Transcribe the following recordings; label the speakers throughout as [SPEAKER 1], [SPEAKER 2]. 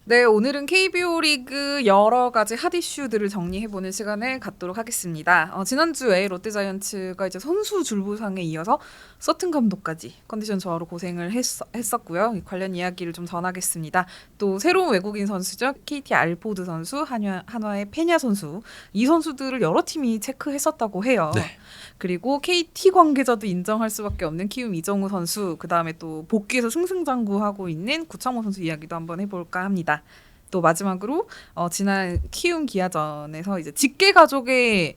[SPEAKER 1] 네, 오늘은 KBO 리그 여러 가지 핫 이슈들을 정리해보는 시간을 갖도록 하겠습니다. 지난주에 롯데자이언츠가 이제 선수 줄부상에 이어서 서튼 감독까지 컨디션 저하로 고생을 했었고요. 관련 이야기를 좀 전하겠습니다. 또 새로운 외국인 선수죠. KT 알포드 선수, 한화의 페냐 선수, 이 선수들을 여러 팀이 체크했었다고 해요.
[SPEAKER 2] 네.
[SPEAKER 1] 그리고 KT 관계자도 인정할 수밖에 없는 키움 이정우 선수, 그 다음에 또 복귀해서 승승장구하고 있는 구창모 선수 이야기도 한번 해볼까 합니다. 또 마지막으로 지난 키움 기아전에서 이제 직계 가족의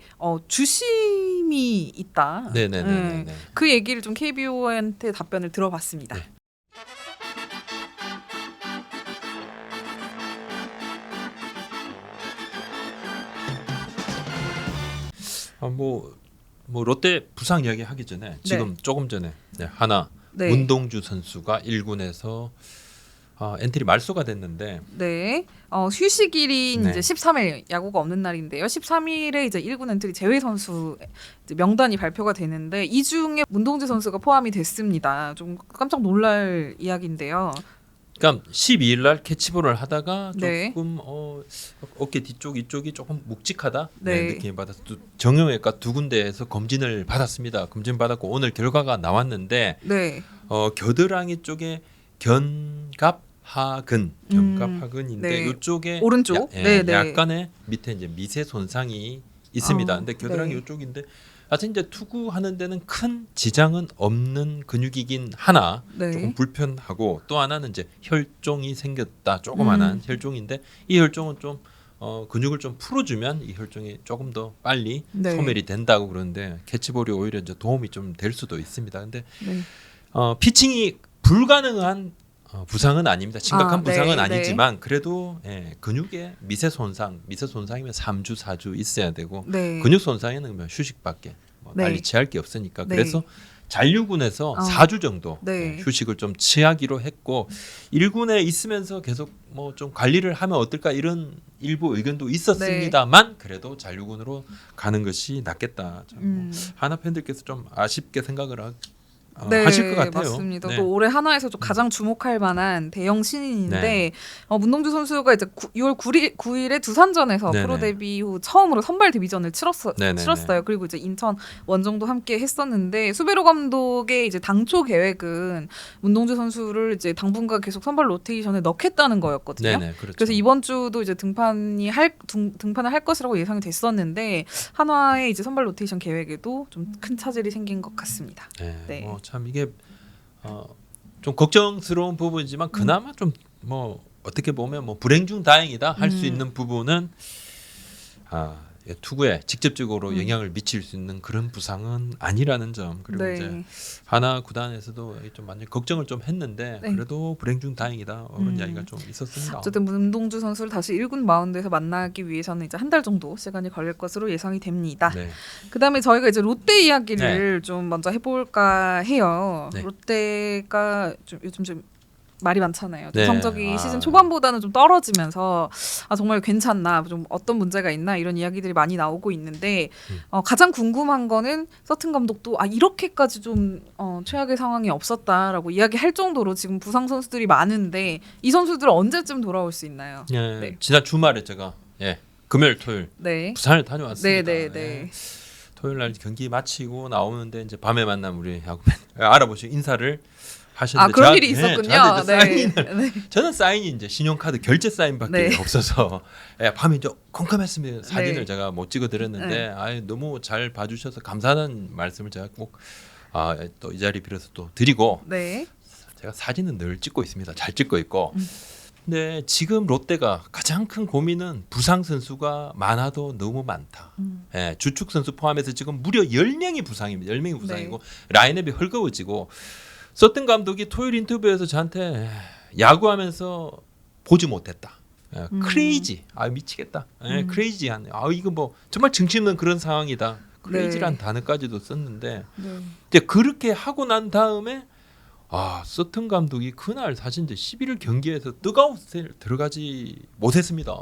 [SPEAKER 1] 주심이 있다.
[SPEAKER 2] 네네네.
[SPEAKER 1] 그 얘기를 좀 KBO한테 답변을 들어봤습니다.
[SPEAKER 2] 네. 뭐 롯데 부상 이야기 하기 전에 지금 조금 전에 하나
[SPEAKER 1] 네.
[SPEAKER 2] 문동주 선수가 1군에서 엔트리 말소가 됐는데
[SPEAKER 1] 네. 휴식일인
[SPEAKER 2] 네.
[SPEAKER 1] 이제 13일 야구가 없는 날인데요. 13일에 이제 1군 엔트리 제외 선수 이제 명단이 발표가 되는데 이 중에 문동주 선수가 포함이 됐습니다. 좀 깜짝 놀랄 이야기인데요.
[SPEAKER 2] 그러니까 12일 날 캐치볼을 하다가
[SPEAKER 1] 네.
[SPEAKER 2] 조금 어깨 뒤쪽 이쪽이 조금 묵직하다
[SPEAKER 1] 네.
[SPEAKER 2] 느낌이 받아서 정형외과 2군데에서 검진을 받았습니다. 검진 받았고 오늘 결과가 나왔는데
[SPEAKER 1] 네.
[SPEAKER 2] 겨드랑이 쪽에 견갑하근인데
[SPEAKER 1] 네.
[SPEAKER 2] 이쪽에
[SPEAKER 1] 오른쪽. 네, 네.
[SPEAKER 2] 약간의 밑에 이제 미세 손상이 있습니다. 근데 겨드랑이
[SPEAKER 1] 네.
[SPEAKER 2] 이쪽인데 사실 이제 투구하는 데는 큰 지장은 없는 근육이긴 하나
[SPEAKER 1] 네.
[SPEAKER 2] 조금 불편하고 또 하나는 이제 혈종이 생겼다. 조그만한 혈종인데 이 혈종은 좀 근육을 좀 풀어주면 이 혈종이 조금 더 빨리
[SPEAKER 1] 네.
[SPEAKER 2] 소멸이 된다고 그러는데 캐치볼이 오히려 이제 도움이 좀 될 수도 있습니다. 근데
[SPEAKER 1] 네.
[SPEAKER 2] 피칭이 불가능한 부상은 아닙니다. 심각한
[SPEAKER 1] 네,
[SPEAKER 2] 부상은
[SPEAKER 1] 네.
[SPEAKER 2] 아니지만 그래도 근육에 미세 손상이면 3주 4주 있어야 되고
[SPEAKER 1] 네.
[SPEAKER 2] 근육 손상에는 뭐 휴식밖에
[SPEAKER 1] 네.
[SPEAKER 2] 빨리 취할 게 없으니까
[SPEAKER 1] 네.
[SPEAKER 2] 그래서 잔류군에서 4주 정도
[SPEAKER 1] 네.
[SPEAKER 2] 휴식을 좀 취하기로 했고 1군에 있으면서 계속 뭐 좀 관리를 하면 어떨까 이런 일부 의견도 있었습니다만 그래도 잔류군으로 가는 것이 낫겠다. 뭐 하나 팬들께서 좀 아쉽게 생각을 하실 것 같아요.
[SPEAKER 1] 맞습니다.
[SPEAKER 2] 네.
[SPEAKER 1] 또 올해 하나에서 좀 가장 주목할 만한 대형 신인인데
[SPEAKER 2] 네.
[SPEAKER 1] 문동주 선수가 이제 6월 9일에 두산전에서
[SPEAKER 2] 네네.
[SPEAKER 1] 프로 데뷔 후 처음으로 선발 데뷔전을
[SPEAKER 2] 네네네.
[SPEAKER 1] 치렀어요. 그리고 이제 인천 원정도 함께 했었는데 수베로 감독의 이제 당초 계획은 문동주 선수를 이제 당분간 계속 선발 로테이션에 넣겠다는 거였거든요.
[SPEAKER 2] 네네, 그렇죠.
[SPEAKER 1] 그래서 이번 주도 이제 등판을 할 것이라고 예상이 됐었는데 한화의 이제 선발 로테이션 계획에도 좀 큰 차질이 생긴 것 같습니다. 네.
[SPEAKER 2] 뭐 참 이게 좀 걱정스러운 부분이지만 그나마 좀 뭐 어떻게 보면 뭐 불행 중 다행이다 할 수 있는 부분은 투구에 직접적으로 영향을 미칠 수 있는 그런 부상은 아니라는 점 그리고
[SPEAKER 1] 네.
[SPEAKER 2] 이제 하나 구단에서도 좀 많이 걱정을 좀 했는데
[SPEAKER 1] 네.
[SPEAKER 2] 그래도 불행 중 다행이다 그런 이야기가 좀 있었습니다.
[SPEAKER 1] 어쨌든 문동주 선수를 다시 1군 마운드에서 만나기 위해서는 이제 한 달 정도 시간이 걸릴 것으로 예상이 됩니다.
[SPEAKER 2] 네.
[SPEAKER 1] 그다음에 저희가 이제 롯데 이야기를 좀 먼저 해볼까 해요.
[SPEAKER 2] 네.
[SPEAKER 1] 롯데가 좀 요즘 좀 말이 많잖아요.
[SPEAKER 2] 네.
[SPEAKER 1] 성적이 시즌 초반보다는 좀 떨어지면서 정말 괜찮나, 좀 어떤 문제가 있나 이런 이야기들이 많이 나오고 있는데 가장 궁금한 거는 서튼 감독도 이렇게까지 좀 최악의 상황이 없었다라고 이야기할 정도로 지금 부상 선수들이 많은데 이 선수들은 언제쯤 돌아올 수 있나요?
[SPEAKER 2] 네. 지난 주말에 제가 금요일 토요일
[SPEAKER 1] 네.
[SPEAKER 2] 부산을 다녀왔습니다.
[SPEAKER 1] 네.
[SPEAKER 2] 토요일 날 경기 마치고 나오는데 이제 밤에 만난 우리 야구팬 알아보시고 인사를 하셨는데
[SPEAKER 1] 그런 일이 있었군요.
[SPEAKER 2] 저는 사인이 이제 신용카드 결제 사인밖에 없어서 밤에 이제 컴컴했습니다. 사진을 제가 못 찍어드렸는데 너무 잘 봐주셔서 감사하다는 말씀을 제가 꼭 또 이 자리 빌어서 또 드리고 제가 사진은 늘 찍고 있습니다. 잘 찍고 있고 근데 지금 롯데가 가장 큰 고민은 부상 선수가 많아도 너무 많다. 주축 선수 포함해서 지금 무려 10명이 부상입니다. 10명이 부상이고 라인업이 헐거워지고 서튼 감독이 토요일 인터뷰에서 저한테 야구하면서 보지 못했다. 크레이지. 미치겠다. 크레이지한. 이거 뭐 정말 정신 없는 그런 상황이다. 크레이지란 단어까지도 썼는데 이제 그렇게 하고 난 다음에 서튼 감독이 그날 사실 이제 11일 경기에서 뜨거운 들어가지 못했습니다.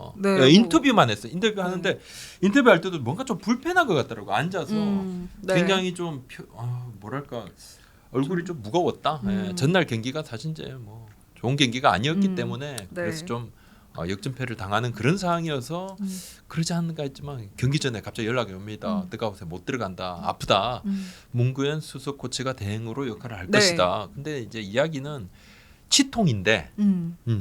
[SPEAKER 2] 인터뷰만 했어요. 인터뷰하는데 인터뷰할 때도 뭔가 좀 불편한 것 같더라고. 앉아서 굉장히 좀 뭐랄까 얼굴이 좀 무거웠다. 전날 경기가 사실 이제 뭐 좋은 경기가 아니었기 때문에 그래서 좀 역전패를 당하는 그런 상황이어서 그러지 않는가 했지만 경기 전에 갑자기 연락이 옵니다. 뜨거워서 못 들어간다. 아프다. 문구현 수석 코치가 대행으로 역할을 할
[SPEAKER 1] 네.
[SPEAKER 2] 것이다. 근데 이제 이야기는 치통인데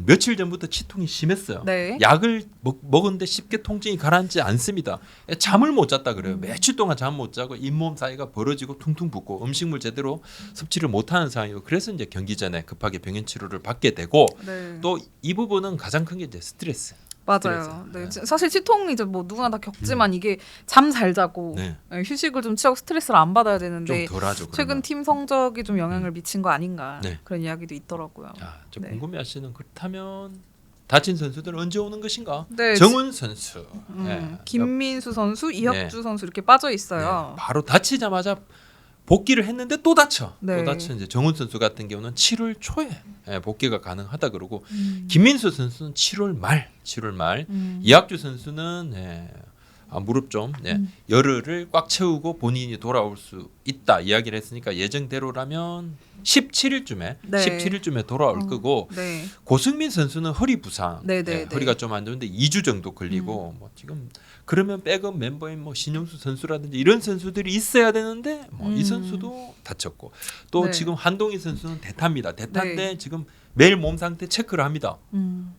[SPEAKER 2] 며칠 전부터 치통이 심했어요.
[SPEAKER 1] 네.
[SPEAKER 2] 약을 먹었는데 쉽게 통증이 가라앉지 않습니다. 잠을 못 잤다 그래요. 며칠 동안 잠 못 자고 잇몸 사이가 벌어지고 퉁퉁 붓고 음식물 제대로 섭취를 못하는 상황이고 그래서 이제 경기 전에 급하게 병원 치료를 받게 되고
[SPEAKER 1] 네.
[SPEAKER 2] 또 이 부분은 가장 큰 게 이제 스트레스.
[SPEAKER 1] 맞아요.
[SPEAKER 2] 스트레스.
[SPEAKER 1] 네. 사실 치통 이제 뭐 누구나 다 겪지만 이게 잠 잘 자고
[SPEAKER 2] 네.
[SPEAKER 1] 휴식을 좀 취하고 스트레스를 안 받아야
[SPEAKER 2] 좀
[SPEAKER 1] 되는데
[SPEAKER 2] 덜하죠.
[SPEAKER 1] 최근
[SPEAKER 2] 그러면.
[SPEAKER 1] 팀 성적이 좀 영향을 미친 거 아닌가
[SPEAKER 2] 네.
[SPEAKER 1] 그런 이야기도 있더라고요.
[SPEAKER 2] 자, 저
[SPEAKER 1] 네.
[SPEAKER 2] 궁금해하시는 그렇다면 다친 선수들은 언제 오는 것인가?
[SPEAKER 1] 네,
[SPEAKER 2] 정훈 선수, 네.
[SPEAKER 1] 김민수 선수, 이혁주
[SPEAKER 2] 네.
[SPEAKER 1] 선수 이렇게 빠져 있어요.
[SPEAKER 2] 네, 바로 다치자마자 복귀를 했는데 또 다쳐.
[SPEAKER 1] 네.
[SPEAKER 2] 또 다쳐 이제 정훈 선수 같은 경우는 7월 초에 복귀가 가능하다 그러고 김민수 선수는 7월 말. 이학주 선수는 무릎 좀 열흘을 꽉 채우고 본인이 돌아올 수 있다 이야기를 했으니까 예정대로라면 17일쯤에
[SPEAKER 1] 네.
[SPEAKER 2] 17일쯤에 돌아올 거고
[SPEAKER 1] 네.
[SPEAKER 2] 고승민 선수는 허리 부상,
[SPEAKER 1] 네, 네,
[SPEAKER 2] 허리가 좀 안 좋은데 2주 정도 걸리고 뭐 지금 그러면 백업 멤버인 뭐 신용수 선수라든지 이런 선수들이 있어야 되는데 뭐 이 선수도 다쳤고 또
[SPEAKER 1] 네.
[SPEAKER 2] 지금 한동희 선수는 대타입니다. 대타인데
[SPEAKER 1] 네.
[SPEAKER 2] 지금 매일 몸 상태 체크를 합니다.
[SPEAKER 1] 음.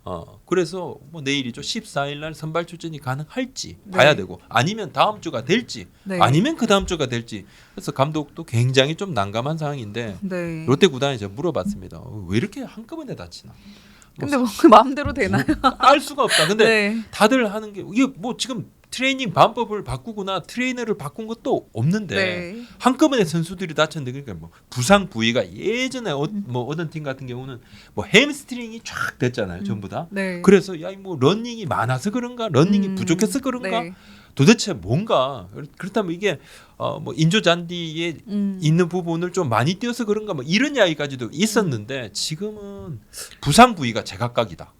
[SPEAKER 2] 그래서 뭐 내일이죠. 14일 날 선발 출전이 가능할지
[SPEAKER 1] 네.
[SPEAKER 2] 봐야 되고 아니면 다음 주가 될지
[SPEAKER 1] 네.
[SPEAKER 2] 아니면 그 다음 주가 될지 그래서 감독도 굉장히 좀 난감한 상황인데
[SPEAKER 1] 네.
[SPEAKER 2] 롯데 구단에 제가 물어봤습니다. 왜 이렇게 한꺼번에 다치나?
[SPEAKER 1] 근데 뭐 그 마음대로 되나요?
[SPEAKER 2] 알 수가 없다. 근데
[SPEAKER 1] 네.
[SPEAKER 2] 다들 하는 게 이게 뭐 지금 트레이닝 반법을 바꾸거나 트레이너를 바꾼 것도 없는데
[SPEAKER 1] 네.
[SPEAKER 2] 한꺼번에 선수들이 다쳤는데 그러니까 뭐 부상 부위가 예전에 뭐 어떤 팀 같은 경우는 뭐 햄스트링이 쫙 됐잖아요. 전부 다.
[SPEAKER 1] 네.
[SPEAKER 2] 그래서 야 뭐 러닝이 많아서 그런가 러닝이 부족해서 그런가
[SPEAKER 1] 네.
[SPEAKER 2] 도대체 뭔가 그렇다면 이게 뭐 인조 잔디에 있는 부분을 좀 많이 띄어서 그런가 뭐 이런 이야기까지도 있었는데 지금은 부상 부위가 제각각이다.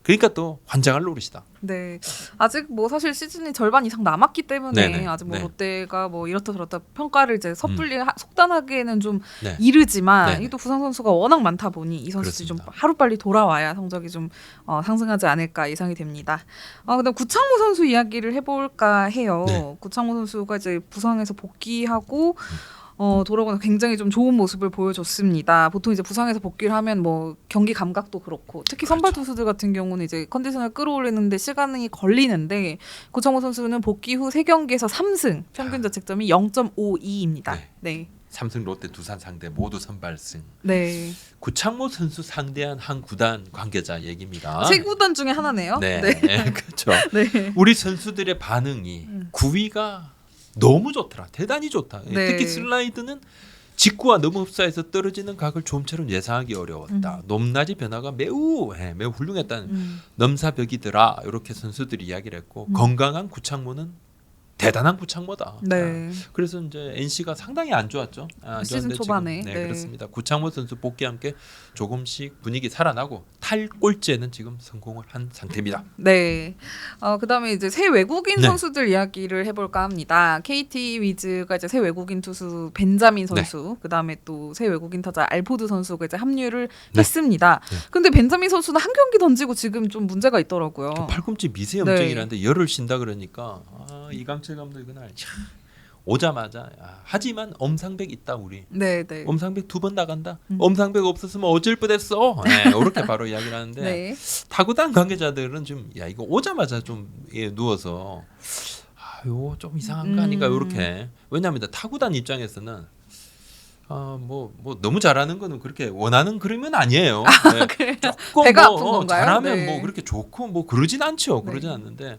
[SPEAKER 2] 그러니까 또 환장할 노릇이다.
[SPEAKER 1] 네. 아직 뭐 사실 시즌이 절반 이상 남았기 때문에
[SPEAKER 2] 네네.
[SPEAKER 1] 아직 뭐
[SPEAKER 2] 네.
[SPEAKER 1] 롯데가 뭐 이렇다 저렇다 평가를 이제 섣불리 속단하기에는 좀
[SPEAKER 2] 네.
[SPEAKER 1] 이르지만
[SPEAKER 2] 네네.
[SPEAKER 1] 이게 또 부상 선수가 워낙 많다 보니 이 선수들이 좀
[SPEAKER 2] 그렇습니다.
[SPEAKER 1] 하루빨리 돌아와야 성적이 좀 상승하지 않을까 예상이 됩니다. 그다음 구창모 선수 이야기를 해볼까 해요.
[SPEAKER 2] 네.
[SPEAKER 1] 구창모 선수가 이제 부상에서 복귀하고 돌아오고 굉장히 좀 좋은 모습을 보여줬습니다. 보통 이제 부상에서 복귀를 하면 뭐 경기 감각도 그렇고 특히 선발
[SPEAKER 2] 그렇죠.
[SPEAKER 1] 투수들 같은 경우는 이제 컨디션을 끌어올리는데 시간이 걸리는데 구창모 선수는 복귀 후 3경기에서 3승, 평균 자책점이 0.52입니다.
[SPEAKER 2] 네.
[SPEAKER 1] 네.
[SPEAKER 2] 삼성, 롯데, 두산 상대 모두 선발승.
[SPEAKER 1] 네.
[SPEAKER 2] 구창모 선수 상대한 한 구단 관계자 얘기입니다.
[SPEAKER 1] 세 구단 중에 하나네요.
[SPEAKER 2] 네,
[SPEAKER 1] 네.
[SPEAKER 2] 그렇죠.
[SPEAKER 1] 네.
[SPEAKER 2] 우리 선수들의 반응이 구위가 너무 좋더라. 대단히 좋다.
[SPEAKER 1] 네.
[SPEAKER 2] 특히 슬라이드는 직구와 너무 흡사해서 떨어지는 각을 좀처럼 예상하기 어려웠다. 높낮이 변화가 매우 훌륭했다는 넘사벽이더라. 이렇게 선수들이 이야기를 했고 건강한 구창모는 대단한 구창모다.
[SPEAKER 1] 네.
[SPEAKER 2] 그래서 이제 NC가 상당히 안 좋았죠.
[SPEAKER 1] 시즌
[SPEAKER 2] 좋았는데
[SPEAKER 1] 초반에.
[SPEAKER 2] 지금,
[SPEAKER 1] 네.
[SPEAKER 2] 그렇습니다. 구창모 선수 복귀와 함께 조금씩 분위기 살아나고 탈꼴찌에는 지금 성공을 한 상태입니다.
[SPEAKER 1] 네. 그다음에 이제 새 외국인
[SPEAKER 2] 네.
[SPEAKER 1] 선수들 이야기를 해볼까 합니다. KT 위즈가 이제 새 외국인 투수 벤자민 선수, 그다음에 또 새 외국인 타자 알포드 선수가 이제 합류를
[SPEAKER 2] 네.
[SPEAKER 1] 했습니다.
[SPEAKER 2] 네.
[SPEAKER 1] 근데 벤자민 선수는 한 경기 던지고 지금 좀 문제가 있더라고요.
[SPEAKER 2] 팔꿈치 미세염증이라는데 열을 쉰다 그러니까 이강철 감독이 그날 오자마자 하지만 엄상백 있다 우리.
[SPEAKER 1] 네, 네.
[SPEAKER 2] 엄상백 2번 나간다. 엄상백 없었으면 어쩔 뻔했어. 이렇게 바로 이야기를 하는데
[SPEAKER 1] 네.
[SPEAKER 2] 타구단 관계자들은 좀 이거 오자마자 좀 누워서 이거 좀 이상한 거 아닌가 이렇게. 왜냐하면 타구단 입장에서는 뭐 너무 잘하는 거는 그렇게 원하는 그림은 아니에요. 네.
[SPEAKER 1] 그래요?
[SPEAKER 2] 조금
[SPEAKER 1] 배가
[SPEAKER 2] 뭐,
[SPEAKER 1] 아픈 건가요?
[SPEAKER 2] 잘하면
[SPEAKER 1] 네.
[SPEAKER 2] 뭐 그렇게 좋고 뭐 그러진 않죠.
[SPEAKER 1] 네.
[SPEAKER 2] 그러진 않는데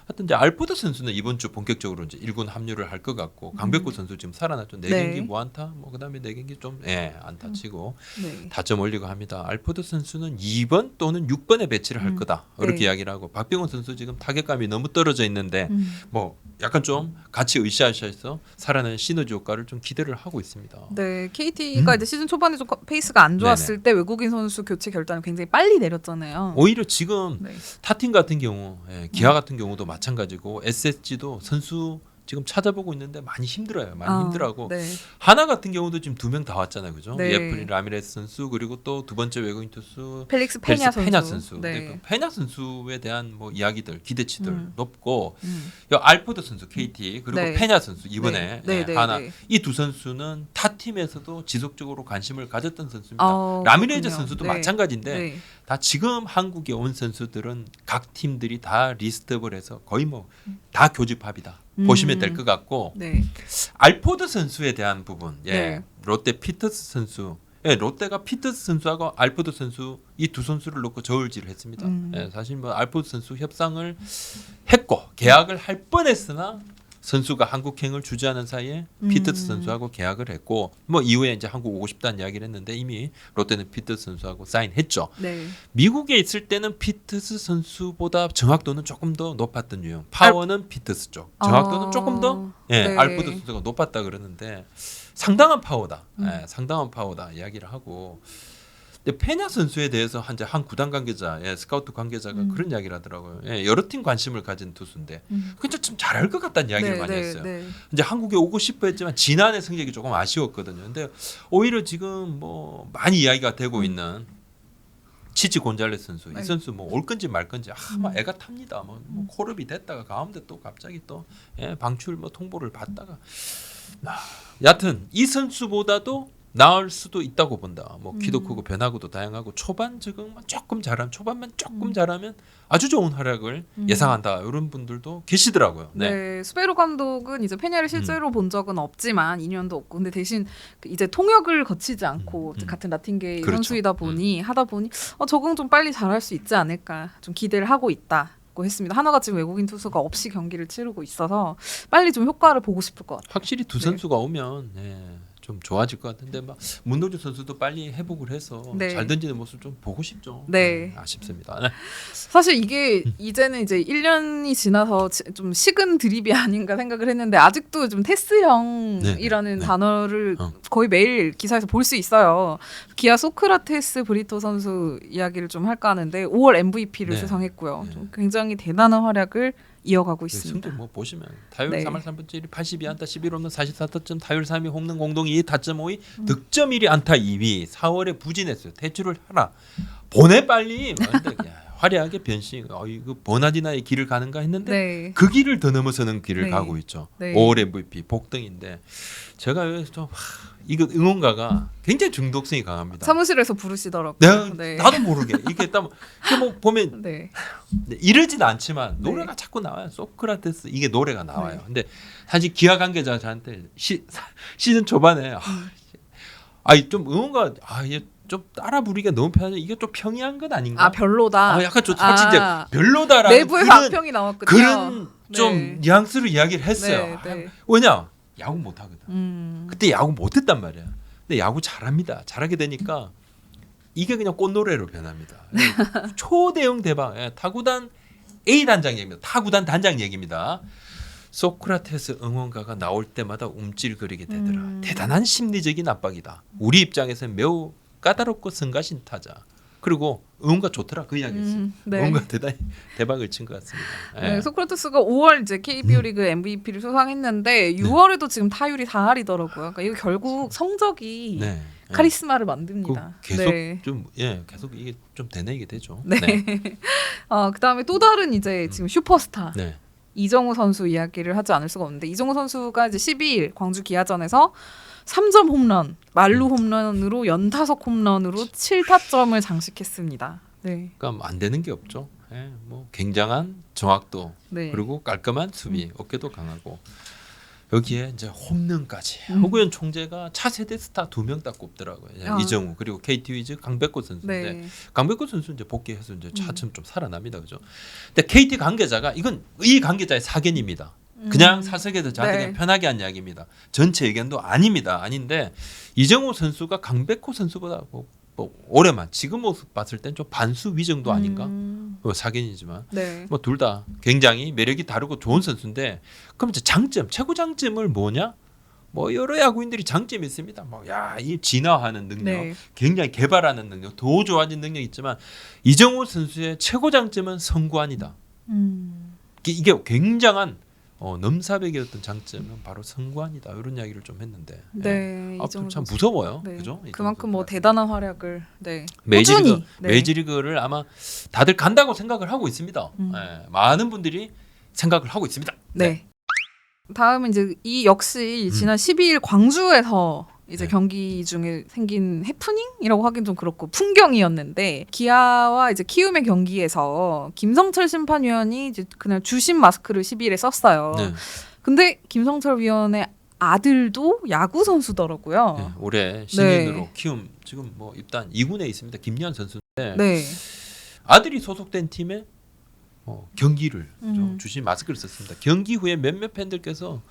[SPEAKER 2] 하여튼 이제 알포드 선수는 이번 주 본격적으로 이제 1군 합류를 할 것 같고 강백호 선수 지금 살아났죠. 4경기
[SPEAKER 1] 네.
[SPEAKER 2] 무안타, 뭐 그다음에 4경기 좀 안타 치고
[SPEAKER 1] 네.
[SPEAKER 2] 다점 올리고 합니다. 알포드 선수는 2번 또는 6번에 배치를 할 거다. 이렇게
[SPEAKER 1] 네.
[SPEAKER 2] 이야기를 하고 박병호 선수 지금 타격감이 너무 떨어져 있는데 뭐 약간 좀 같이 으쌰으쌰해서 살아나는 시너지 효과를 좀 기대를 하고 있습니다.
[SPEAKER 1] 네, KT가 이제 시즌 초반에 좀 페이스가 안 좋았을 때 외국인 선수 교체 결단을 굉장히 빨리 내렸잖아요.
[SPEAKER 2] 오히려 지금
[SPEAKER 1] 네.
[SPEAKER 2] 타팀 같은 경우, 기아 같은 경우도 마찬가지고 SSG도 선수 지금 찾아보고 있는데 많이 힘들어요. 많이 힘들어하고
[SPEAKER 1] 네.
[SPEAKER 2] 하나 같은 경우도 지금 2명 다 왔잖아요, 그죠?
[SPEAKER 1] 네.
[SPEAKER 2] 예프린 라미레스 선수 그리고 또 두 번째 외국인 투수
[SPEAKER 1] 펠릭스
[SPEAKER 2] 펠릭스
[SPEAKER 1] 페냐 선수.
[SPEAKER 2] 선수.
[SPEAKER 1] 네.
[SPEAKER 2] 근데 페냐 선수에 대한 뭐 이야기들, 기대치들 높고
[SPEAKER 1] 음.
[SPEAKER 2] 요 알포드 선수 KT 그리고
[SPEAKER 1] 네.
[SPEAKER 2] 페냐 선수 이번에
[SPEAKER 1] 네. 네.
[SPEAKER 2] 하나
[SPEAKER 1] 네.
[SPEAKER 2] 이 두 선수는 타 팀에서도 지속적으로 관심을 가졌던 선수입니다.
[SPEAKER 1] 어,
[SPEAKER 2] 라미레즈
[SPEAKER 1] 그렇군요.
[SPEAKER 2] 선수도
[SPEAKER 1] 네.
[SPEAKER 2] 마찬가지인데
[SPEAKER 1] 네.
[SPEAKER 2] 다 지금 한국에 온 선수들은 각 팀들이 다 리스트업을 해서 거의 뭐 다 교집합이다. 보시면 될 것 같고
[SPEAKER 1] 네.
[SPEAKER 2] 알포드 선수에 대한 부분,
[SPEAKER 1] 네.
[SPEAKER 2] 롯데 피터스 선수, 롯데가 피터스 선수하고 알포드 선수 이 두 선수를 놓고 저울질을 했습니다. 사실 뭐 알포드 선수 협상을 했고 계약을 할 뻔했으나 선수가 한국행을 주저하는 사이에 피터스 선수하고 계약을 했고 뭐 이후에 이제 한국 오고 싶다는 이야기를 했는데 이미 롯데는 피터스 선수하고 사인했죠.
[SPEAKER 1] 네.
[SPEAKER 2] 미국에 있을 때는 피터스 선수보다 정확도는 조금 더 높았던 유형. 파워는 피터스 쪽. 정확도는 조금 더
[SPEAKER 1] 네.
[SPEAKER 2] 알포드 선수가 높았다 그러는데 상당한 파워다. 상당한 파워다 이야기를 하고. 근데 페냐 선수에 대해서 한 구단 관계자, 스카우트 관계자가 그런 이야기를 하더라고요. 여러 팀 관심을 가진 투수인데 진짜 좀 잘할 것 같다는 이야기를
[SPEAKER 1] 네,
[SPEAKER 2] 많이
[SPEAKER 1] 네,
[SPEAKER 2] 했어요.
[SPEAKER 1] 네.
[SPEAKER 2] 이제 한국에 오고 싶어 했지만 지난해 성적이 조금 아쉬웠거든요. 근데 오히려 지금 뭐 많이 이야기가 되고 있는 치치 곤잘레스 선수.
[SPEAKER 1] 네.
[SPEAKER 2] 이 선수 뭐 올 건지 말 건지 막 애가 탑니다. 뭐 콜업이 됐다가 가운데 또 갑자기 또 방출 뭐 통보를 받다가 여하튼 이 선수보다도 나을 수도 있다고 본다. 뭐 키도 크고 변화구도 다양하고 초반만 조금 잘하면 아주 좋은 활약을 예상한다. 이런 분들도 계시더라고요. 네.
[SPEAKER 1] 네, 수베로 감독은 이제 페냐를 실제로 본 적은 없지만 2년도 없고 근데 대신 이제 통역을 거치지 않고 같은 라틴계의
[SPEAKER 2] 그렇죠.
[SPEAKER 1] 선수이다 보니 하다 보니 적응 좀 빨리 잘할 수 있지 않을까 좀 기대를 하고 있다고 했습니다. 하나가 지금 외국인 투수가 없이 경기를 치르고 있어서 빨리 좀 효과를 보고 싶을 것 같아요.
[SPEAKER 2] 확실히 두
[SPEAKER 1] 네.
[SPEAKER 2] 선수가 오면 좀 좋아질 것 같은데 막 문도주 선수도 빨리 회복을 해서
[SPEAKER 1] 네.
[SPEAKER 2] 잘 던지는 모습 좀 보고 싶죠.
[SPEAKER 1] 네.
[SPEAKER 2] 아쉽습니다. 네.
[SPEAKER 1] 사실 이게 이제는 이제 1년이 지나서 좀 식은 드립이 아닌가 생각을 했는데 아직도 좀 테스형이라는
[SPEAKER 2] 네.
[SPEAKER 1] 단어를
[SPEAKER 2] 어.
[SPEAKER 1] 거의 매일 기사에서 볼 수 있어요. 기아 소크라테스 브리토 선수 이야기를 좀 할까 하는데 5월 MVP를
[SPEAKER 2] 네.
[SPEAKER 1] 수상했고요.
[SPEAKER 2] 네.
[SPEAKER 1] 좀 굉장히 대단한 활약을 이어가고 있습니다.
[SPEAKER 2] 승도 뭐 보시면 타율
[SPEAKER 1] 네.
[SPEAKER 2] 3할 3분 1리 82안타 11홈런 44타점 타율 3위 홈런 공동 2위 타점 5위 득점 1위 안타 2위 4월에 부진했어요. 퇴출을 하라. 보내 빨리. 근데 화려하게 변신. 이거 버나디나의 길을 가는가 했는데
[SPEAKER 1] 네.
[SPEAKER 2] 그 길을 더 넘어서는 길을
[SPEAKER 1] 네.
[SPEAKER 2] 가고 있죠.
[SPEAKER 1] 네.
[SPEAKER 2] 5월 MVP 복등인데 제가 여기서 좀 이거 응원가가 굉장히 중독성이 강합니다.
[SPEAKER 1] 사무실에서 부르시더라고요.
[SPEAKER 2] 내가
[SPEAKER 1] 네.
[SPEAKER 2] 나도 모르게 이게 딱 뭐 보면
[SPEAKER 1] 네.
[SPEAKER 2] 이러진 않지만
[SPEAKER 1] 네.
[SPEAKER 2] 노래가 자꾸 나와요. 소크라테스 이게 노래가 나와요. 근데 사실 기아 관계자 저한테 시즌 초반에 좀 응원가 이게 좀 따라 부르기가 너무 편하죠. 이게 좀 평이한 건 아닌가?
[SPEAKER 1] 별로다.
[SPEAKER 2] 약간 좀 솔직히 별로다라는
[SPEAKER 1] 내부에서 악평이 나왔거든요.
[SPEAKER 2] 그런 좀
[SPEAKER 1] 네.
[SPEAKER 2] 뉘앙스로 이야기를 했어요.
[SPEAKER 1] 네, 네.
[SPEAKER 2] 왜냐? 야구 못 하거든.
[SPEAKER 1] 음.
[SPEAKER 2] 그때 야구 못 했단 말이야. 근데 야구 잘합니다. 잘하게 되니까 이게 그냥 꽃노래로 변합니다. 초대형 대박. 타구단 A 단장 얘기입니다. 타구단 단장 얘기입니다. 소크라테스 응원가가 나올 때마다 움찔거리게 되더라. 대단한 심리적인 압박이다. 우리 입장에서는 매우 까다롭고 성가신 타자. 그리고 응원가 좋더라. 그 이야기였어요.
[SPEAKER 1] 네.
[SPEAKER 2] 응원가 대단히 대박을 친 것 같습니다.
[SPEAKER 1] 네, 소크라테스가 5월 이제 KBO 리그 MVP를 수상했는데 6월에도 지금 타율이 4할이더라고요. 그러니까 이거 결국 성적이
[SPEAKER 2] 네.
[SPEAKER 1] 카리스마를 만듭니다.
[SPEAKER 2] 계속
[SPEAKER 1] 네.
[SPEAKER 2] 계속 이게 좀 되뇌이게 되죠.
[SPEAKER 1] 네. 그다음에 또 다른 이제 지금 슈퍼스타
[SPEAKER 2] 네.
[SPEAKER 1] 이정우 선수 이야기를 하지 않을 수가 없는데 이정우 선수가 이제 12일 광주 기아전에서 3점 홈런, 만루 홈런으로 연타석 홈런으로 7타점을 장식했습니다. 네.
[SPEAKER 2] 그러니까 안 되는 게 없죠. 뭐 굉장한 정확도
[SPEAKER 1] 네.
[SPEAKER 2] 그리고 깔끔한 수비, 어깨도 강하고 여기에 이제 홈런까지. 허구현 총재가 차세대 스타 2명 딱 꼽더라고요. 이정우 그리고 KT 위즈 강백호 선수인데
[SPEAKER 1] 네.
[SPEAKER 2] 강백호 선수 이제 복귀해서 이제 차츰 좀 살아납니다, 그죠? 근데 KT 관계자가 이 관계자의 사견입니다. 그냥 사석에서 저한테
[SPEAKER 1] 네.
[SPEAKER 2] 그냥 편하게 한 이야기입니다. 전체 의견도 아닙니다. 아닌데 이정우 선수가 강백호 선수보다 뭐 올해만 지금 모습 봤을 땐 좀 반수 위 정도 아닌가? 사견이지만
[SPEAKER 1] 네.
[SPEAKER 2] 뭐 둘 다 굉장히 매력이 다르고 좋은 선수인데 그럼 이제 최고 장점을 뭐냐? 뭐 여러 야구인들이 장점이 있습니다. 이 진화하는 능력,
[SPEAKER 1] 네.
[SPEAKER 2] 굉장히 개발하는 능력, 더 좋아진 능력이 있지만 이정우 선수의 최고 장점은 선구안이다. 이게 굉장한 넘사벽의 어떤 장점은 바로 선관이다 이런 이야기를 좀 했는데
[SPEAKER 1] 네, 이
[SPEAKER 2] 앞으로 참
[SPEAKER 1] 정도.
[SPEAKER 2] 무서워요.
[SPEAKER 1] 네.
[SPEAKER 2] 그죠? 이
[SPEAKER 1] 그만큼 뭐
[SPEAKER 2] 정도
[SPEAKER 1] 대단한 활약을
[SPEAKER 2] 메이저리그
[SPEAKER 1] 꾸준히, 네.
[SPEAKER 2] 메이저리그를 아마 다들 간다고 생각을 하고 있습니다. 많은 분들이 생각을 하고 있습니다.
[SPEAKER 1] 네. 다음은 이제 이 역시 지난 12일 광주에서 이제
[SPEAKER 2] 네.
[SPEAKER 1] 경기 중에 생긴 해프닝이라고 하긴 좀 그렇고 풍경이었는데 기아와 이제 키움의 경기에서 김성철 심판위원이 이제 그날 주심 마스크를 12일에 썼어요.
[SPEAKER 2] 네.
[SPEAKER 1] 근데 김성철 위원의 아들도 야구 선수더라고요.
[SPEAKER 2] 네, 올해 신인으로 키움 지금 뭐 일단 2군에 있습니다. 김리한 선수인데
[SPEAKER 1] 네.
[SPEAKER 2] 아들이 소속된 팀에 경기를
[SPEAKER 1] 음.
[SPEAKER 2] 주신 마스크를 썼습니다. 경기 후에 몇몇 팬들께서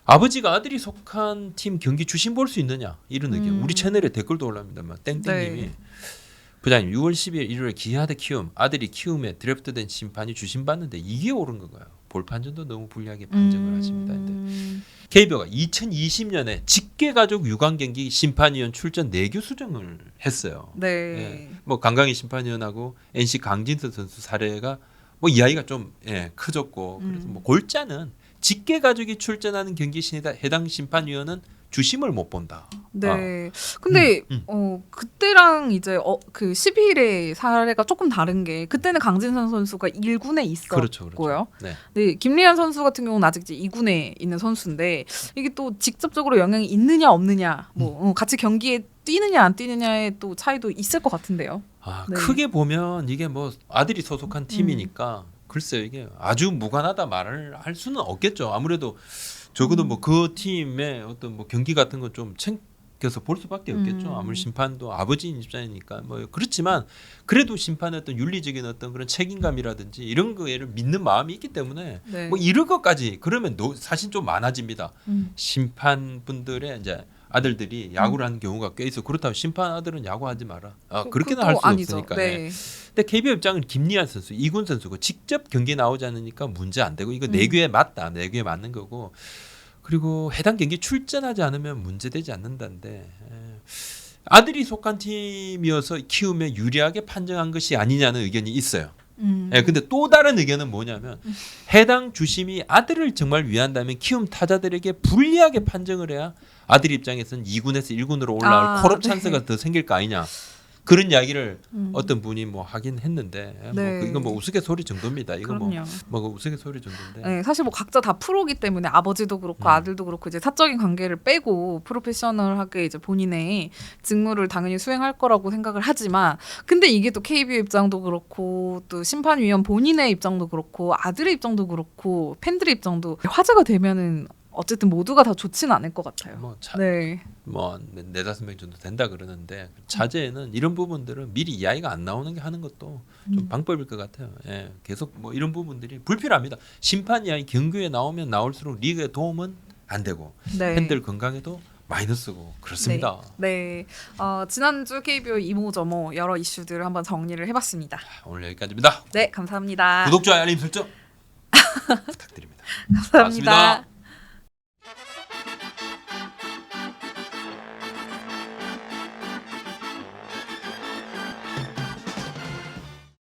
[SPEAKER 2] 아버지가 아들이 속한 팀 경기 주심 볼 수 있느냐 이런 의견. 우리 채널에 댓글도 올라옵니다만 땡땡님이
[SPEAKER 1] 네.
[SPEAKER 2] 부장님 6월 10일 일요일 기아 대 키움 아들이 키움에 드래프트된 심판이 주심 받는데 이게 옳은 건가요? 볼 판정도 너무 불리하게 판정을 하십니다. 근데 KBO가 2020년에 직계가족 유관 경기 심판위원 출전 내규 수정을 했어요.
[SPEAKER 1] 네.
[SPEAKER 2] 예. 뭐 강강희 심판위원하고 NC 강진서 선수 사례가 뭐 이야기가 좀 커졌고 그래서 뭐 골자는 직계 가족이 출전하는 경기 신이다 해당 심판위원은 주심을 못 본다.
[SPEAKER 1] 네. 근데 그때랑 이제 그 12일의 사례가 조금 다른 게 그때는 강진선 선수가 1군에 있었고요.
[SPEAKER 2] 그렇죠. 네.
[SPEAKER 1] 네, 김리한 선수 같은 경우는 아직 이제 2군에 있는 선수인데 이게 또 직접적으로 영향이 있느냐 없느냐, 뭐 같이 경기에 뛰느냐 안 뛰느냐의 또 차이도 있을 것 같은데요. 네.
[SPEAKER 2] 크게 보면 이게 뭐 아들이 소속한 팀이니까 글쎄요 이게 아주 무관하다 말을 할 수는 없겠죠. 아무래도 적어도 뭐 그 팀의 어떤 뭐 경기 같은 건 좀 챙겨서 볼 수밖에 없겠죠. 아무리 심판도 아버지인 입장이니까 뭐 그렇지만 그래도 심판의 어떤 윤리적인 어떤 그런 책임감이라든지 이런 거를 믿는 마음이 있기 때문에
[SPEAKER 1] 네.
[SPEAKER 2] 뭐 이런 것까지 그러면 사실 좀 많아집니다. 심판분들의 이제 아들들이 야구를 하는 경우가 꽤 있어. 그렇다면 심판 아들은 야구하지 마라. 그렇게는 할 수 없으니까.
[SPEAKER 1] 네.
[SPEAKER 2] 근데 KBO 입장은 김리한 선수, 이군 선수고 직접 경기에 나오지 않으니까 문제 안 되고 이거 내규에 맞다. 내규에 맞는 거고. 그리고 해당 경기 출전하지 않으면 문제되지 않는다는데 아들이 속한 팀이어서 키움에 유리하게 판정한 것이 아니냐는 의견이 있어요. 근데 또 다른 의견은 뭐냐면 해당 주심이 아들을 정말 위한다면 키움 타자들에게 불리하게 판정을 해야 아들 입장에서는 2군에서 1군으로 올라올 콜업 찬스가 더 생길 거 아니냐. 그런 이야기를 어떤 분이 뭐 하긴 했는데
[SPEAKER 1] 네.
[SPEAKER 2] 뭐 이건 뭐 우스갯소리 정도입니다. 이거
[SPEAKER 1] 그럼요.
[SPEAKER 2] 뭐 우스갯소리 정도인데.
[SPEAKER 1] 네, 사실 뭐 각자 다 프로기 때문에 아버지도 그렇고 아들도 그렇고 이제 사적인 관계를 빼고 프로페셔널하게 이제 본인의 직무를 당연히 수행할 거라고 생각을 하지만 근데 이게 또 KBO 입장도 그렇고 또 심판위원 본인의 입장도 그렇고 아들의 입장도 그렇고 팬들의 입장도 화제가 되면은 어쨌든 모두가 다 좋지는 않을 것 같아요. 네.
[SPEAKER 2] 뭐 4-5명 정도 된다 그러는데 자제에는 이런 부분들은 미리 이야기가 안 나오는 게 하는 것도 좀 방법일 것 같아요. 계속 뭐 이런 부분들이 불필요합니다. 심판 이야기 경기에 나오면 나올수록 리그에 도움은 안 되고
[SPEAKER 1] 네.
[SPEAKER 2] 팬들 건강에도 마이너스고 그렇습니다.
[SPEAKER 1] 네. 지난주 KBO 이모저모 여러 이슈들을 한번 정리를 해봤습니다.
[SPEAKER 2] 오늘 여기까지입니다.
[SPEAKER 1] 네, 감사합니다.
[SPEAKER 2] 구독, 좋아요, 알림 설정 부탁드립니다.
[SPEAKER 1] 감사합니다.
[SPEAKER 2] 고맙습니다.